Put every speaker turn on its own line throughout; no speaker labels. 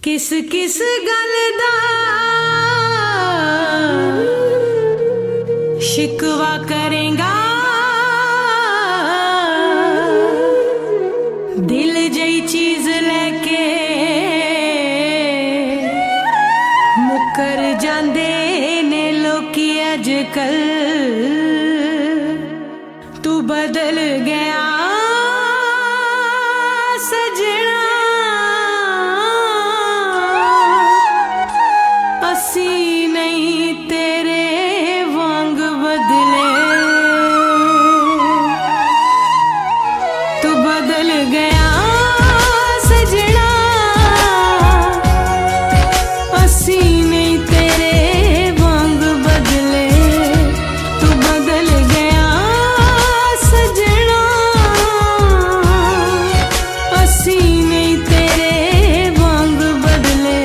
किस किस गल दा शिकवा करेगा, दिल जई चीज लेके मुकर जांदे ने लोकी अजकल। तू बदल गया सजना, असी नहीं तेरे वांग बदले। तू बदल गया सजना, असी नहीं तेरे वांग बदले। तू बदल गया सजना, असी नहीं तेरे वांग बदले।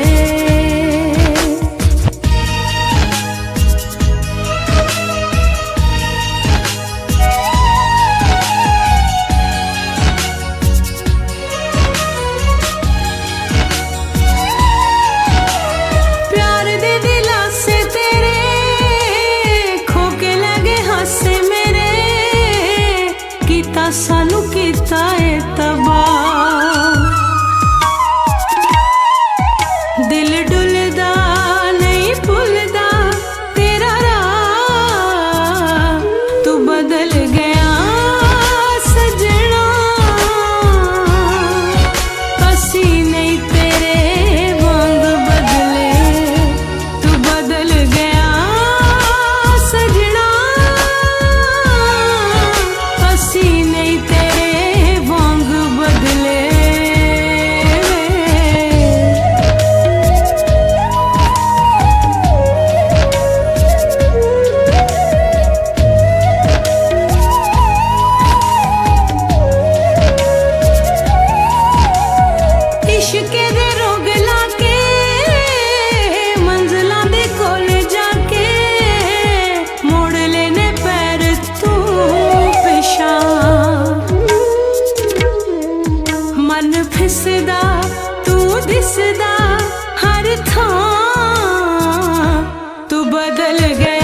सानू कीता है तबाह, दिल डुलदा नहीं भुलदा तेरा राह। तू बदल गया सजना, असी नहीं तेरे वांग बदले। तू बदल गया सजना, असी नहीं तेरे वांग बदले। इश्के दे रोग लाके मंजिलां दे कोल जाके मोड़ लेने पैर तू पिछा। मन फिसदा तू दिसदा हर थां, तू बदल गया